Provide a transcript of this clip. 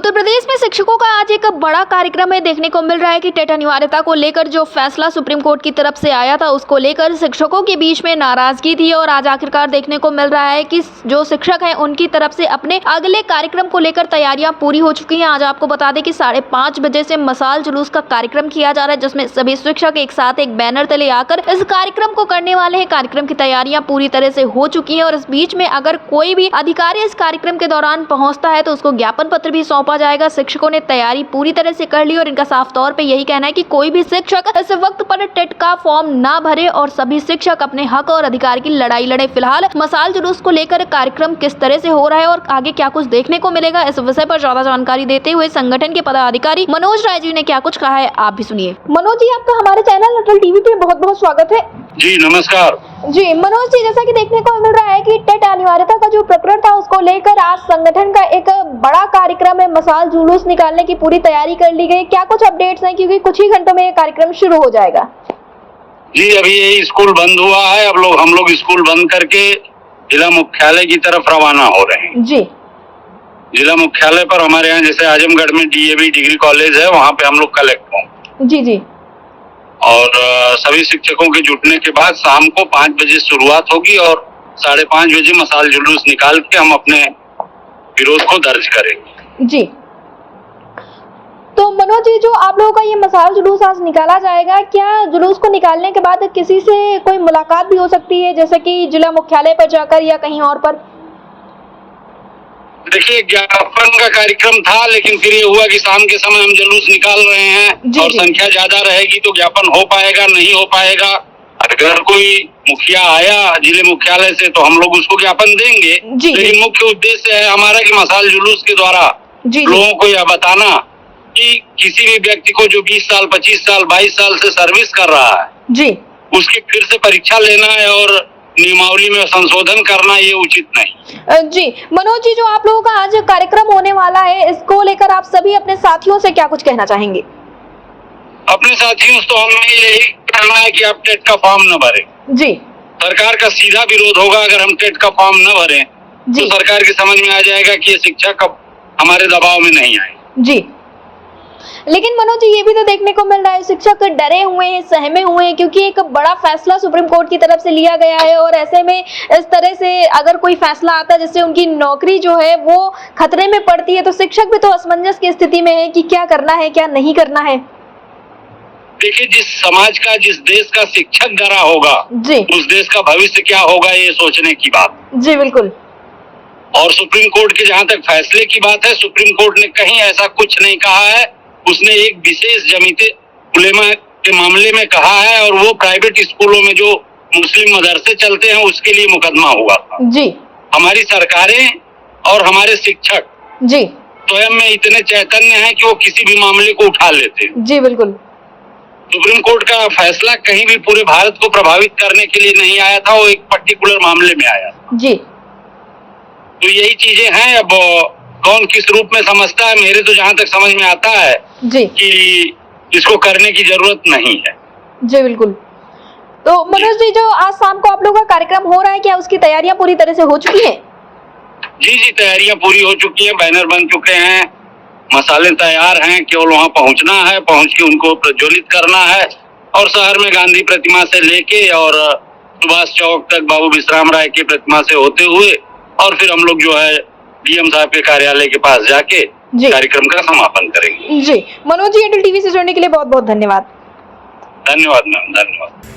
उत्तर प्रदेश में शिक्षकों का आज एक बड़ा कार्यक्रम है। देखने को मिल रहा है कि टेट अनिवार्यता को लेकर जो फैसला सुप्रीम कोर्ट की तरफ से आया था उसको लेकर शिक्षकों के बीच में नाराजगी थी और आज आखिरकार देखने को मिल रहा है कि जो शिक्षक हैं उनकी तरफ से अपने अगले कार्यक्रम को लेकर तैयारियां पूरी हो चुकी हैं। आज आपको बता दें कि 5:30 बजे से मसाल जुलूस का कार्यक्रम किया जा रहा है, जिसमें सभी शिक्षक एक साथ एक बैनर तले आकर इस कार्यक्रम को करने वाले हैं। कार्यक्रम की तैयारियां पूरी तरह से हो चुकी है और इस बीच में अगर कोई भी अधिकारी इस कार्यक्रम के दौरान पहुंचता है तो उसको ज्ञापन पत्र भी सौंपा जाएगा। शिक्षकों ने तैयारी पूरी तरह से कर ली और इनका साफ तौर पे यही कहना है कि कोई भी शिक्षक इस वक्त पर टेट का फॉर्म ना भरे और सभी शिक्षक अपने हक और अधिकार की लड़ाई लड़े। फिलहाल मसाल जुलूस को लेकर कार्यक्रम किस तरह से हो रहा है और आगे क्या कुछ देखने को मिलेगा, इस विषय पर ज्यादा जानकारी देते हुए संगठन के पदाधिकारी मनोज राय जी ने क्या कुछ कहा है, आप भी सुनिए। मनोज जी, आपका हमारे चैनल अटल टीवी पे बहुत बहुत स्वागत है। जी नमस्कार। जी मनोज जी, जैसा कि देखने को मिल रहा है कि टेट अनिवार्यता का जो प्रकरण था उसको लेकर आज संगठन का एक बड़ा कार्यक्रम है, मसाल जुलूस निकालने की पूरी तैयारी कर ली गई। क्या कुछ अपडेट्स हैं, क्योंकि कुछ ही घंटों में ये कार्यक्रम शुरू हो जाएगा। जी अभी ये स्कूल बंद हुआ है, अब हम लोग स्कूल बंद करके जिला मुख्यालय की तरफ रवाना हो रहे हैं। जी जिला मुख्यालय पर हमारे यहाँ जैसे आजमगढ़ में DAV डिग्री कॉलेज है, वहाँ पे हम लोग कलेक्ट होंगे। जी जी। और सभी शिक्षकों के जुटने के बाद शाम को 5 बजे शुरुआत होगी और 5:30 बजे मसाल जुलूस निकाल के हम अपने विरोध को दर्ज करेंगे। जी तो मनोज जी, जो आप लोगों का ये मसाल जुलूस आज निकाला जाएगा, क्या जुलूस को निकालने के बाद किसी से कोई मुलाकात भी हो सकती है, जैसे कि जिला मुख्यालय पर जाकर या कहीं और पर? देखिए ज्ञापन का कार्यक्रम था, लेकिन फिर ये हुआ कि शाम के समय हम जुलूस निकाल रहे हैं और संख्या ज्यादा रहेगी तो ज्ञापन हो पाएगा नहीं हो पाएगा। अगर कोई मुखिया आया जिले मुख्यालय से तो हम लोग उसको ज्ञापन देंगे, लेकिन मुख्य उद्देश्य है हमारा कि मसाल जुलूस के द्वारा लोगों को यह बताना कि किसी भी व्यक्ति को जो 20 साल 25 साल 22 साल से सर्विस कर रहा है जी, उसकी फिर से परीक्षा लेना है और नियमावली में संशोधन करना ये उचित नहीं। जी मनोज जी, जो आप लोगों का आज कार्यक्रम होने वाला है, इसको लेकर आप सभी अपने साथियों से क्या कुछ कहना चाहेंगे? अपने साथियों से तो हमें यही कहना है कि आप टेट का फॉर्म न भरें। जी, सरकार का सीधा विरोध होगा अगर हम टेट का फॉर्म न भरें तो सरकार की समझ में आ जाएगा कि ये शिक्षक अब हमारे दबाव में नहीं आए। जी, लेकिन मनोज जी, ये भी तो देखने को मिल रहा है शिक्षक डरे हुए हैं, सहमे हुए हैं, क्योंकि एक बड़ा फैसला सुप्रीम कोर्ट की तरफ से लिया गया है और ऐसे में इस तरह से अगर कोई फैसला आता है जिससे उनकी नौकरी जो है वो खतरे में पड़ती है, तो शिक्षक भी तो असमंजस की स्थिति में है कि क्या करना है क्या नहीं करना है। देखिए, जिस समाज का जिस देश का शिक्षक डरा होगा जी, उस देश का भविष्य क्या होगा ये सोचने की बात। जी बिल्कुल। और सुप्रीम कोर्ट के जहाँ तक फैसले की बात है, सुप्रीम कोर्ट ने कहीं ऐसा कुछ नहीं कहा है। उसने एक विशेष जमीयत उलेमा के मामले में कहा है और वो प्राइवेट स्कूलों में जो मुस्लिम मदरसे चलते हैं उसके लिए मुकदमा हुआ था। जी, हमारी सरकारें और हमारे शिक्षक जी स्वयं में इतने चैतन्य हैं कि वो किसी भी मामले को उठा लेते हैं। जी बिल्कुल। सुप्रीम कोर्ट का फैसला कहीं भी पूरे भारत को प्रभावित करने के लिए नहीं आया था, वो एक पर्टिकुलर मामले में आया। जी, तो यही चीजें हैं। अब कौन किस रूप में समझता है, मेरे तो जहाँ तक समझ में आता है जी कि इसको करने की जरूरत नहीं है। जी बिल्कुल। तो मनोज जी, जो आज शाम को आप लोगों का कार्यक्रम हो रहा है, क्या उसकी तैयारियां पूरी तरह से हो चुकी हैं? जी तैयारियां पूरी हो चुकी हैं, बैनर बन चुके हैं, मसाले तैयार हैं, केवल वहाँ पहुँचना है, पहुँच के उनको प्रज्वलित करना है और शहर में गांधी प्रतिमा से लेके और सुभाष चौक तक बाबू विश्राम राय की प्रतिमा से होते हुए और फिर हम लोग जो है DM साहब के कार्यालय के पास जाके कार्यक्रम का समापन करेंगे। जी मनोज जी, अटल टीवी से जुड़ने के लिए बहुत बहुत धन्यवाद। धन्यवाद मैम, धन्यवाद।